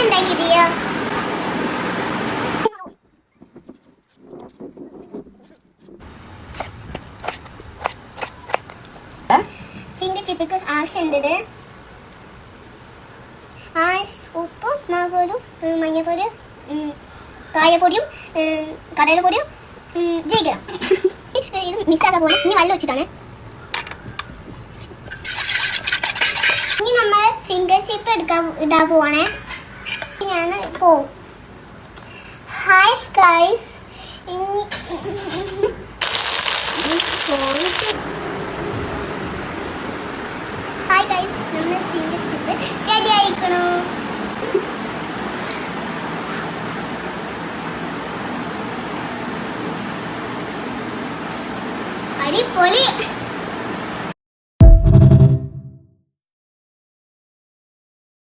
ഉണ്ടാക്കിയോ? ഫിംഗർ ചിപ്പിക്ക് ആവശ്യമുണ്ട് ഉപ്പും മുളകുപൊടിയും മഞ്ഞൾപ്പൊടിയും കായപ്പൊടിയും കടലപ്പൊടിയും ജീരകം. ഇത് മിക്സാക്കാൻ പോകണം. ഇനി വെള്ളം വെച്ചിട്ടാണ്. ഇനി നമ്മൾ ഫിംഗർ ചിപ്പ് ഇടാൻ പോവാണേ. ഞാൻ പോവും. ഹായ് ഗൈസ്, ഹായ് ഗൈസ്, നമ്മൾ ഫിംഗർ